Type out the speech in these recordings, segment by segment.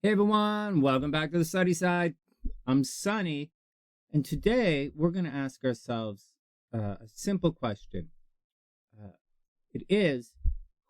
Hey everyone, welcome back to the Sunny Side. I'm Sunny, and today we're going to ask ourselves a simple question. Uh, it is,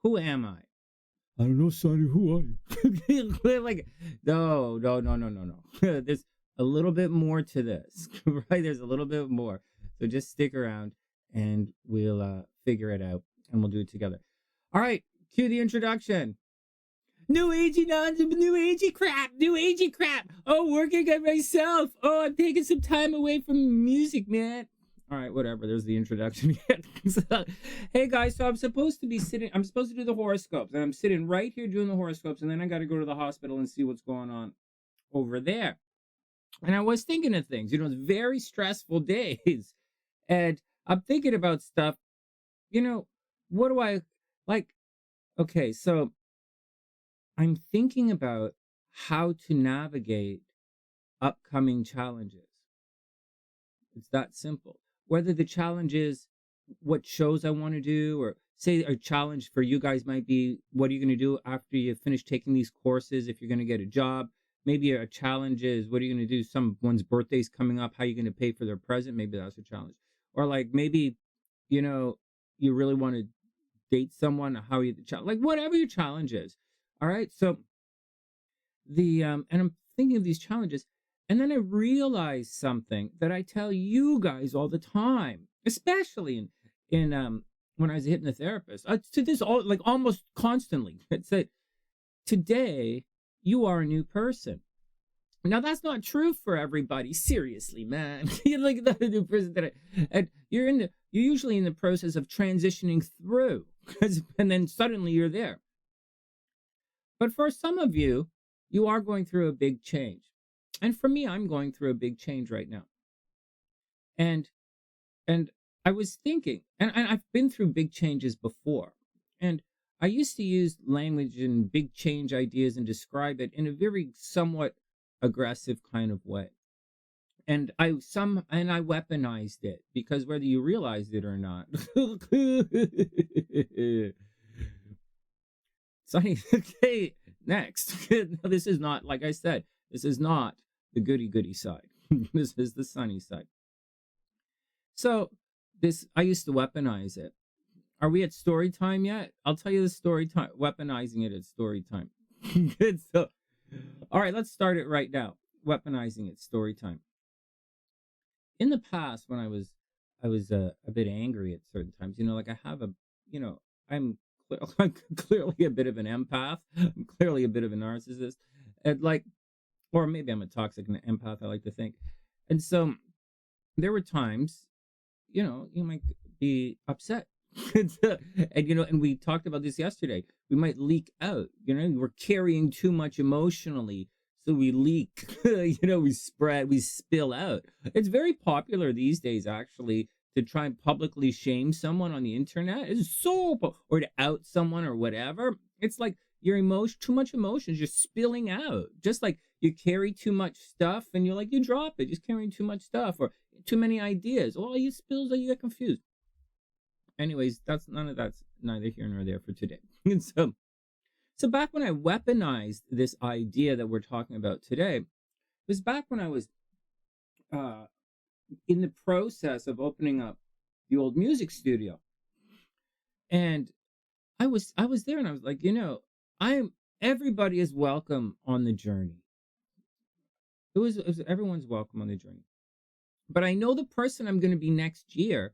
who am I? I don't know, Sonny. Who are you? Like, no. There's a little bit more to this, right? There's a little bit more. So just stick around, and we'll figure it out, and we'll do it together. All right, cue the introduction. New agey nonsense, new agey crap. Oh, working on myself. Oh, I'm taking some time away from music, man. All right, whatever. There's the introduction. So, hey guys, so I'm supposed to do the horoscopes, and I'm sitting right here doing the horoscopes, and then I got to go to the hospital and see what's going on over there. And I was thinking of things, it's very stressful days, and I'm thinking about stuff. What do I like? Okay, so I'm thinking about how to navigate upcoming challenges. It's that simple. Whether the challenge is what shows I want to do, or say a challenge for you guys might be, what are you going to do after you finish taking these courses if you're going to get a job? Maybe a challenge is, what are you going to do? Someone's birthday's coming up. How are you going to pay for their present? Maybe that's a challenge. Or like maybe, you really want to date someone. How are you, like whatever your challenge is. All right. So and I'm thinking of these challenges, and then I realized something that I tell you guys all the time, especially in when I was a hypnotherapist. To this all like almost constantly. It's that today you are a new person. Now that's not true for everybody. Seriously, man. You're like the new person today, and you're usually in the process of transitioning through, and then suddenly you're there. But for some of you, you are going through a big change. And for me, I'm going through a big change right now. And and I was thinking, and I've been through big changes before. And I used to use language and big change ideas and describe it in a very somewhat aggressive kind of way. And I weaponized it, because whether you realized it or not. Sunny, okay, next. This is not, like I said, this is not the goody side. This is the sunny side. So I used to weaponize it. Are we at story time yet? I'll tell you the story time, weaponizing it at story time. Good. So, all right, let's start it right now. Weaponizing it, story time. In the past, when I was a bit angry at certain times, like I have I'm I'm clearly a bit of an empath. I'm clearly a bit of a narcissist, and like, or maybe I'm a toxic empath. I like to think, and so there were times, you might be upset, and we talked about this yesterday. We might leak out. We're carrying too much emotionally, so we leak. We spill out. It's very popular these days, actually, to try and publicly shame someone on the internet. It's or to out someone or whatever. It's like your too much emotions just spilling out. Just like you carry too much stuff, and you drop it, just carrying too much stuff, or too many ideas. All you spills, you get confused. Anyways, that's neither here nor there for today. And so back when I weaponized this idea that we're talking about today, it was back when I was uh, in the process of opening up the old music studio, and I was there, and I was like, everybody is welcome on the journey. It was everyone's welcome on the journey, but I know the person I'm going to be next year.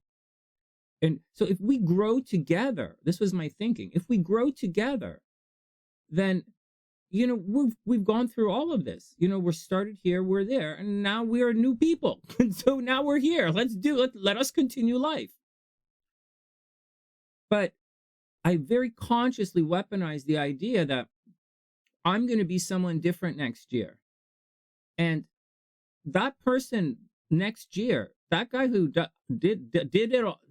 And so if we grow together, this was my thinking. If we grow together, then we've gone through all of this. We're started here, we're there, and now we're new people. And so now we're here. Let us continue life. But I very consciously weaponized the idea that I'm going to be someone different next year. And that person next year, that guy who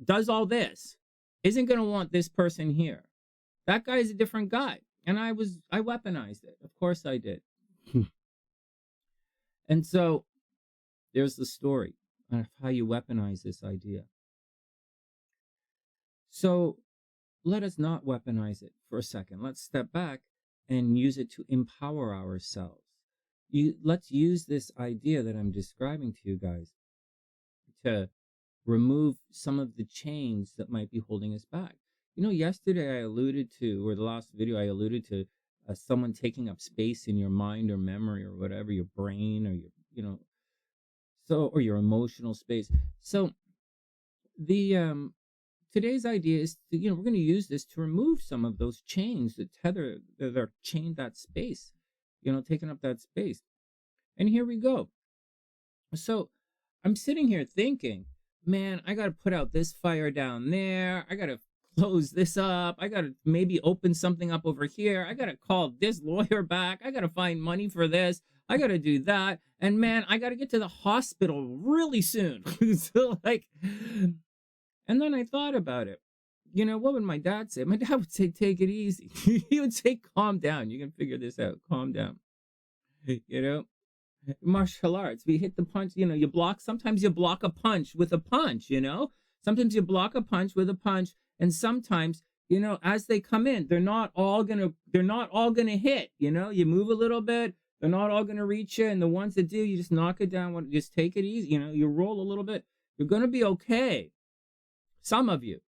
does all this, isn't going to want this person here. That guy is a different guy. And I weaponized it. Of course I did. And so there's the story of how you weaponize this idea. So let us not weaponize it for a second. Let's step back and use it to empower ourselves. let's use this idea that I'm describing to you guys to remove some of the chains that might be holding us back. Yesterday I alluded to, or the last video I alluded to, someone taking up space in your mind or memory or whatever, your brain or or your emotional space. So the today's idea is we're going to use this to remove some of those chains that are chained that space, taking up that space. And here we go. So I'm sitting here thinking, man, I got to put out this fire down there. I got to close this up. I got to maybe open something up over here. I got to call this lawyer back. I got to find money for this. I got to do that. And man, I got to get to the hospital really soon. So and then I thought about it. What would my dad say? My dad would say, take it easy. He would say, calm down. You can figure this out. Calm down. Martial arts, we hit the punch, sometimes you block a punch with a punch, sometimes you block a punch with a punch. And sometimes, as they come in, they're not all gonna hit, you move a little bit, they're not all gonna reach you. And the ones that do, you just knock it down, just take it easy, you roll a little bit, you're gonna be okay. Some of you,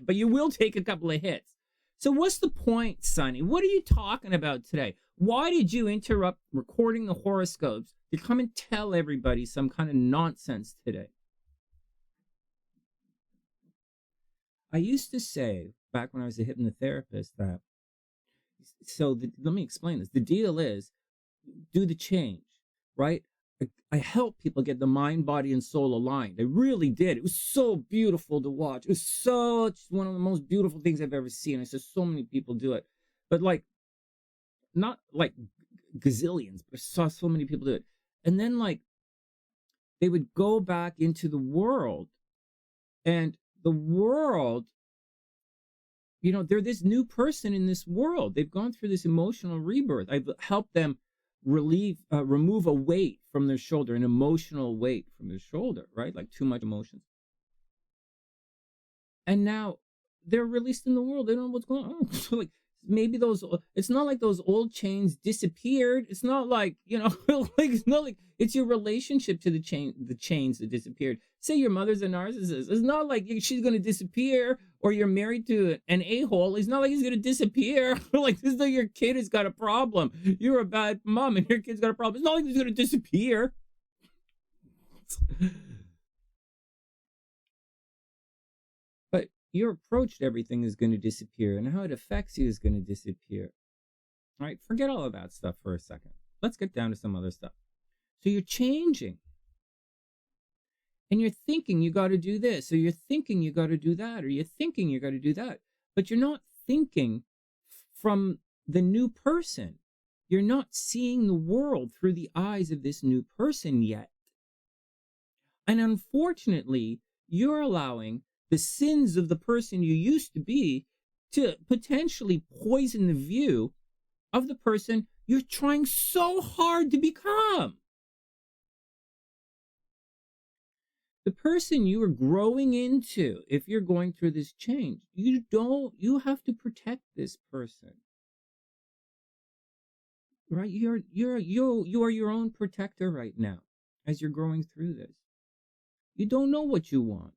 but you will take a couple of hits. So what's the point, Sonny? What are you talking about today? Why did you interrupt recording the horoscopes to come and tell everybody some kind of nonsense today? I used to say, back when I was a hypnotherapist, that, let me explain this. The deal is, do the change, right? I help people get the mind, body, and soul aligned. I really did. It was so beautiful to watch. It was such one of the most beautiful things I've ever seen. I saw so many people do it. But not like gazillions, but I saw so many people do it. And then they would go back into the world, and the world, they're this new person in this world. They've gone through this emotional rebirth. I've helped them remove a weight from their shoulder, an emotional weight from their shoulder, right? Like too much emotions. And now they're released in the world. They don't know what's going on. So maybe it's not like those old chains disappeared. It's not like, it's not like it's your relationship to the chains that disappeared. Say your mother's a narcissist. It's not like she's going to disappear, or you're married to an a-hole. It's not like he's going to disappear. It's not like your kid has got a problem. You're a bad mom and your kid's got a problem. It's not like he's going to disappear. But your approach to everything is going to disappear, and how it affects you is going to disappear. All right, forget all of that stuff for a second. Let's get down to some other stuff. So you're changing. And you're thinking you got to do this, or you're thinking you got to do that, or you're thinking you got to do that. But you're not thinking from the new person. You're not seeing the world through the eyes of this new person yet. And unfortunately, you're allowing the sins of the person you used to be to potentially poison the view of the person you're trying so hard to become. The person you are growing into, if you're going through this change, you have to protect this person. Right? You are your own protector right now as you're growing through this. You don't know what you want,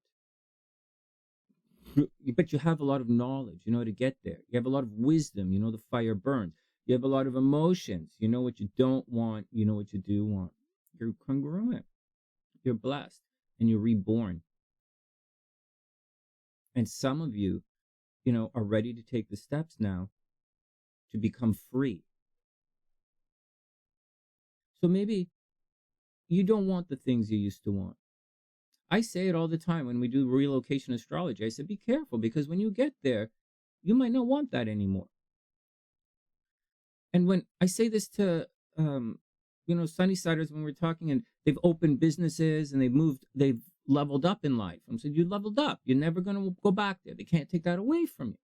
but you have a lot of knowledge, you know how to get there. You have a lot of wisdom, you know the fire burns. You have a lot of emotions, you know what you don't want, you know what you do want. You're congruent. You're blessed. And you're reborn. And some of you, are ready to take the steps now to become free. So maybe you don't want the things you used to want. I say it all the time when we do relocation astrology. I said, be careful, because when you get there, you might not want that anymore. And when I say this to, Sunnysiders, when we're talking, and they've opened businesses and they've leveled up in life. I said, you leveled up. You're never going to go back there. They can't take that away from you.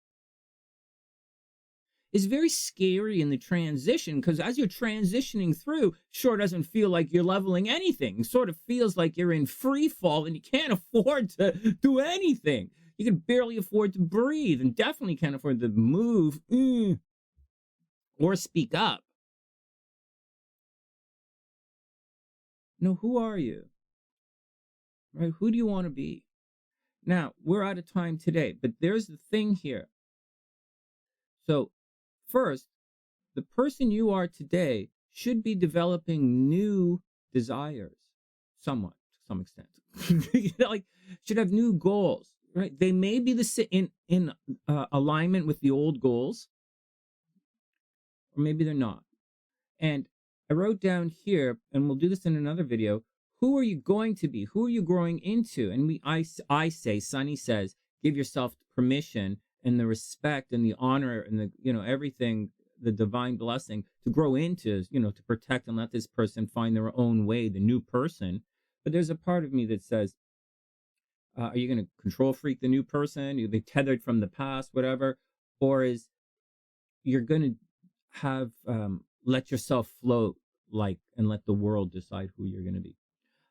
It's very scary in the transition, because as you're transitioning through, sure doesn't feel like you're leveling anything. It sort of feels like you're in free fall and you can't afford to do anything. You can barely afford to breathe, and definitely can't afford to move or speak up. No, who are you? Right? Who do you want to be? Now, we're out of time today, but there's the thing here. So, first, the person you are today should be developing new desires, somewhat, to some extent. Like, should have new goals, right? They may be in alignment with the old goals, or maybe they're not. And I wrote down here, and we'll do this in another video. Who are you going to be? Who are you growing into? And I say, Sunny says, give yourself permission and the respect and the honor and the, everything, the divine blessing to grow into, to protect and let this person find their own way, the new person. But there's a part of me that says, are you going to control freak the new person? You'll be tethered from the past, whatever, or is you're going to have let yourself float, and let the world decide who you're going to be.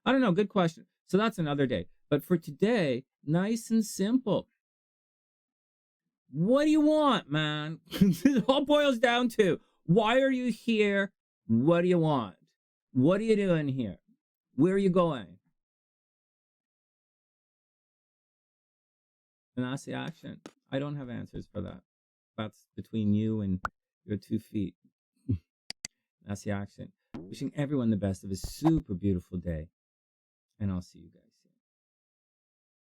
I don't know. Good question. So that's another day. But for today, nice and simple. What do you want, man? It all boils down to, why are you here? What do you want? What are you doing here? Where are you going? And that's the action. I don't have answers for that. That's between you and your 2 feet. That's the action. Wishing everyone the best of a super beautiful day. And I'll see you guys.